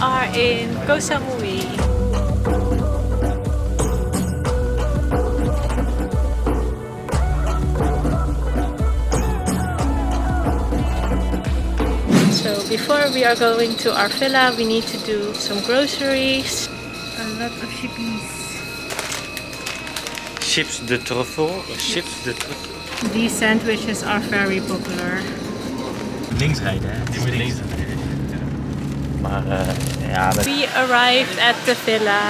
are in Samui. So before we are going to our villa, we need to do some groceries. A lot of chippies. Chips de truffel. Chips de truffel. These sandwiches are very popular. Links rijden, hè? Die moet links rijden. Maar ja. We arrived at the villa.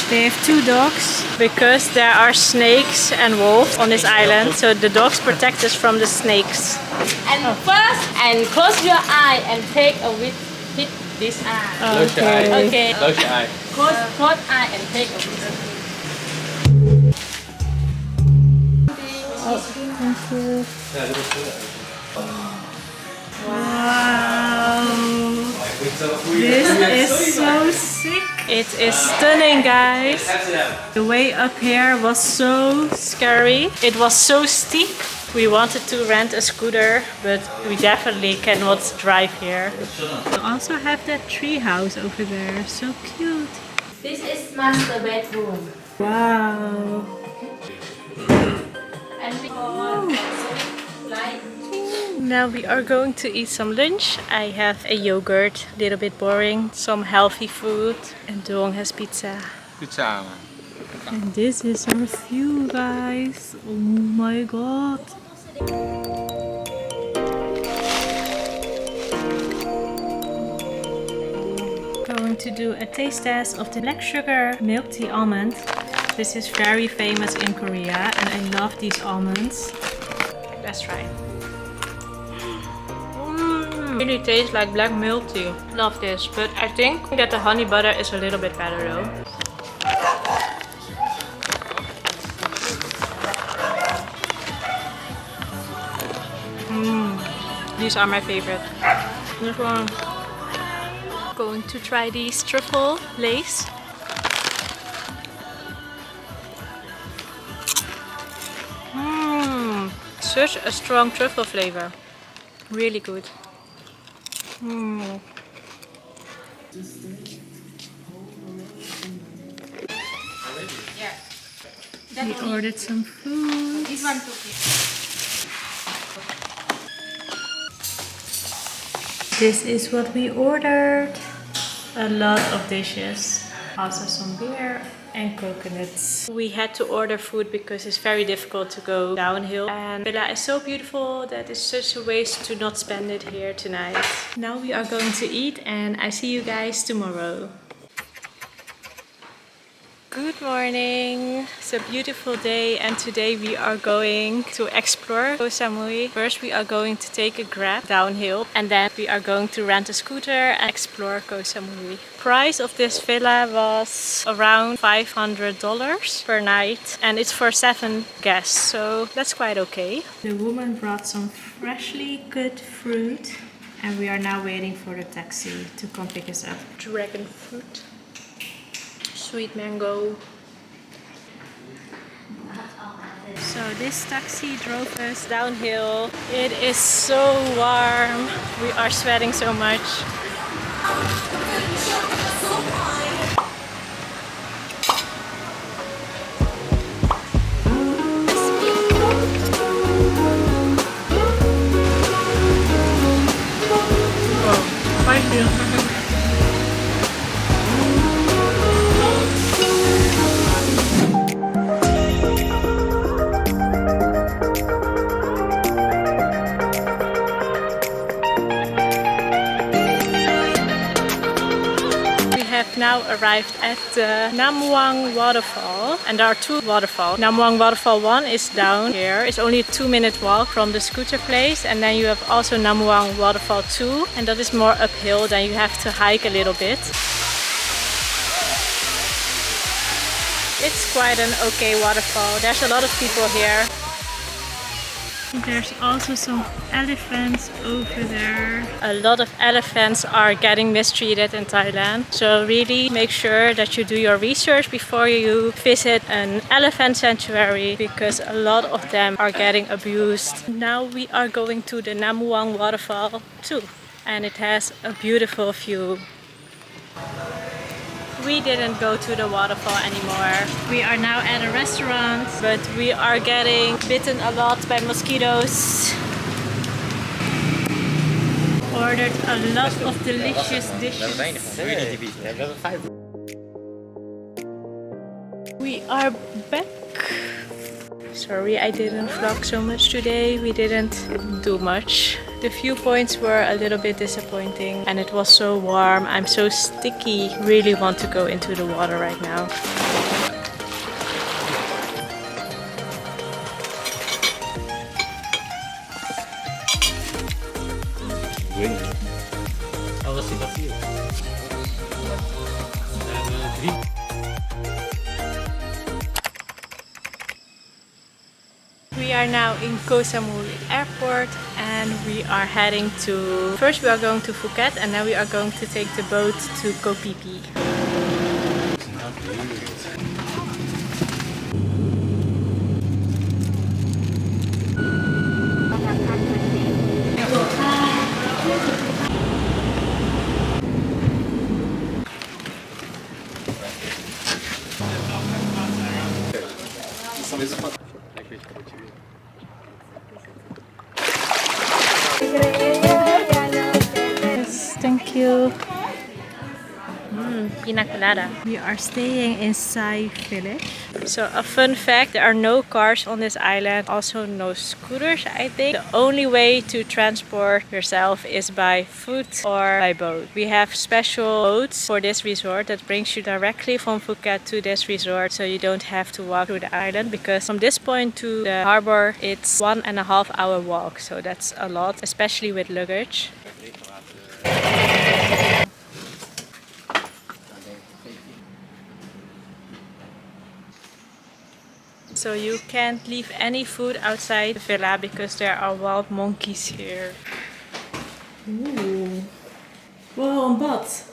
They have 2 dogs because there are snakes and wolves on this island. So the dogs protect us from the snakes. And first, and close your eye and take a hit this eye. Close your eye. Okay. Close your eye. Close eye and take a whisk. Thank you. Wow. This is so sick. It is stunning, guys. The way up here was so scary. It was so steep. We wanted to rent a scooter, but we definitely cannot drive here. We also have that tree house over there. So cute. This is master bedroom. Wow. And we like. Now we are going to eat some lunch. I have a yogurt, a little bit boring, some healthy food, and Doong has pizza. Pizza. And this is our view, guys. Oh my god. Going to do a taste test of the black sugar milk tea almond. This is very famous in Korea and I love these almonds. Let's try. Really tastes like black milk tea. Love this, but I think that the honey butter is a little bit better though. These are my favorite. This one. Going to try these truffle lace. Such a strong truffle flavor. Really good. We ordered some food. This one too. This is what we ordered. A lot of dishes. Also some beer and coconuts. We had to order food because it's very difficult to go downhill. And the villa is so beautiful that it's such a waste to not spend it here tonight. Now we are going to eat and I see you guys tomorrow. Good morning! It's a beautiful day and today we are going to explore Samui. First we are going to take a Grab downhill and then we are going to rent a scooter and explore Samui. Price of this villa was around $500 per night and it's for 7 guests, so that's quite okay. The woman brought some freshly cut fruit and we are now waiting for the taxi to come pick us up. Dragon fruit. Sweet mango. So this taxi drove us downhill. It is so warm. We are sweating so much. Oh, spicy. Now arrived at the Namuang waterfall and there are 2 waterfalls. Namuang waterfall 1 is down here. It's only a 2-minute walk from the scooter place, and then you have also Namuang waterfall 2 and that is more uphill, then you have to hike a little bit. It's quite an okay waterfall. There's a lot of people here. There's also some elephants over there. A lot of elephants are getting mistreated in Thailand. So really make sure that you do your research before you visit an elephant sanctuary because a lot of them are getting abused. Now we are going to the Namuang waterfall too. And it has a beautiful view. We didn't go to the waterfall anymore. We are now at a restaurant, but we are getting bitten a lot by mosquitoes. Ordered a lot of delicious dishes. We are back. Sorry I didn't vlog so much today. We didn't do much. The viewpoints were a little bit disappointing and it was so warm. I'm so sticky. Really want to go into the water right now. We are now in Samui airport and we are heading to... First we are going to Phuket and then we are going to take the boat to Koh Phi Phi. Yes, thank you. Pina colada. We are staying in Sai village. So a fun fact, there are no cars on this island, also no scooters I think. The only way to transport yourself is by foot or by boat. We have special boats for this resort that brings you directly from Phuket to this resort, so you don't have to walk through the island, because from this point to the harbor it's 1.5 hour walk, so that's a lot, especially with luggage. So you can't leave any food outside the villa because there are wild monkeys here. Ooh. Wow, but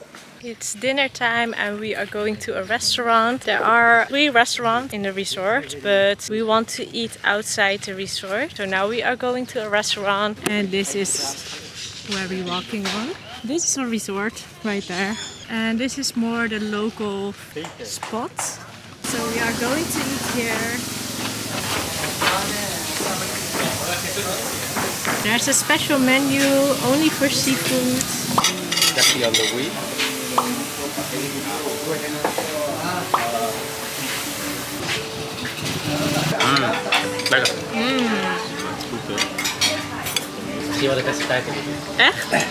it's dinner time and we are going to a restaurant. There are 3 restaurants in the resort, but we want to eat outside the resort. So now we are going to a restaurant and this is where we're walking on. This is a resort right there. And this is more the local spot. So we are going to eat here. There's a special menu only for seafood. Definitely on the way. Lekker. Zie je wat ik net tijd heb? Echt?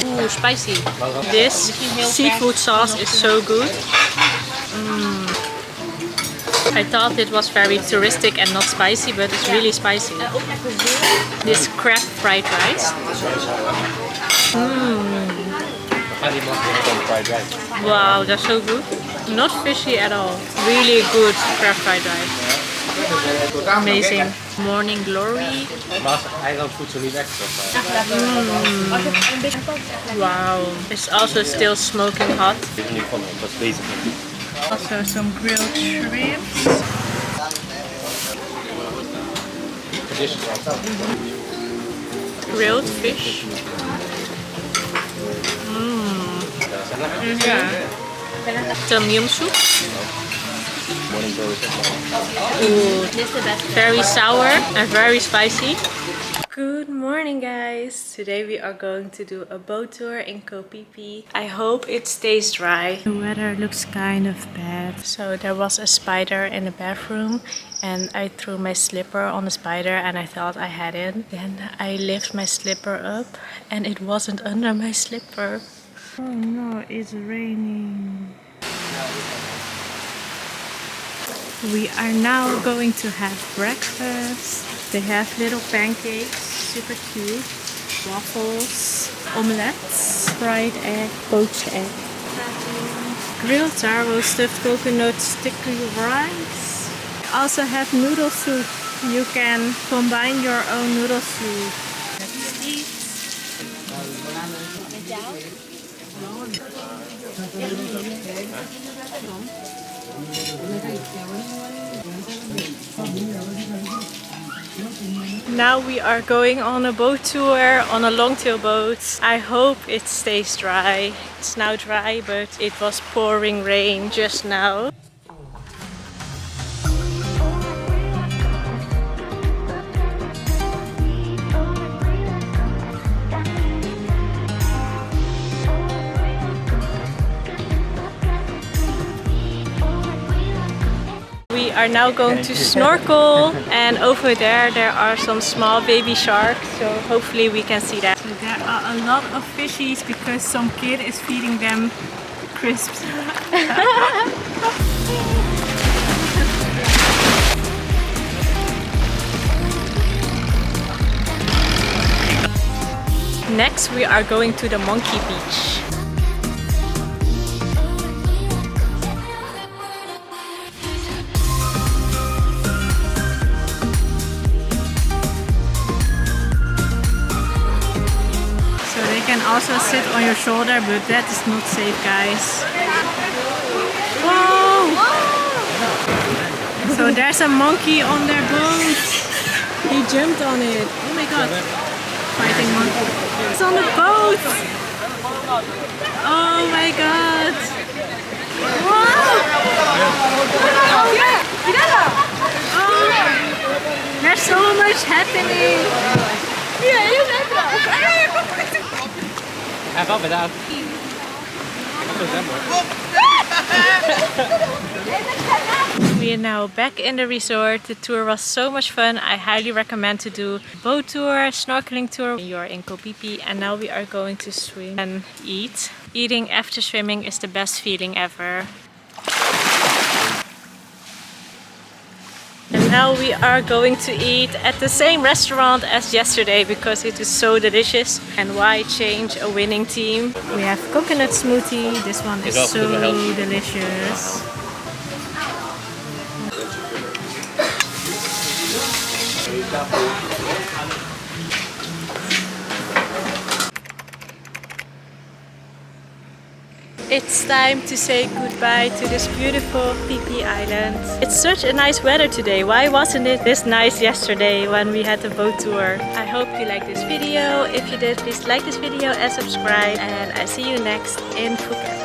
Ooh, spicy. This seafood sauce is so good. I thought it was very touristic and not spicy, but it's really spicy. This crab fried rice. Wow, that's so good. Not fishy at all. Really good crab fried rice. Amazing. Morning glory. Wow. It's also still smoking hot. Also some grilled shrimps. Grilled fish. Tom yum soup. Ooh, very sour and very spicy. Good morning guys! Today we are going to do a boat tour in Koh Phi Phi. I hope it stays dry. The weather looks kind of bad. So there was a spider in the bathroom and I threw my slipper on the spider and I thought I had it. Then I lift my slipper up and it wasn't under my slipper. Oh no, it's raining. We are now going to have breakfast. They have little pancakes, super cute, waffles, omelets, fried egg, poached egg, grilled taro, stuffed coconut, sticky rice. Also have noodle soup. You can combine your own noodle soup. Let's eat. Now we are going on a boat tour on a longtail boat. I hope it stays dry. It's now dry, but it was pouring rain just now. We are now going to snorkel, and over there are some small baby sharks, so hopefully we can see that. So there are a lot of fishies because some kid is feeding them crisps. Next we are going to the monkey beach. You can also sit on your shoulder, but that is not safe, guys. Whoa! So there's a monkey on their boat. He jumped on it. Oh my god. Fighting monkey. It's on the boat! Oh my god. Wow! Oh, there's so much happening. We are now back in the resort. The tour was so much fun. I highly recommend to do boat tour, snorkeling tour. You're in Koh Phi Phi, and now we are going to swim and eat. Eating after swimming is the best feeling ever. And now we are going to eat at the same restaurant as yesterday because it is so delicious. And why change a winning team? We have coconut smoothie. This one is so delicious. It's time to say goodbye to this beautiful Phi Phi island. It's such a nice weather today. Why wasn't it this nice yesterday when we had the boat tour? I hope you liked this video. If you did, please like this video and subscribe. And I see you next in Phuket.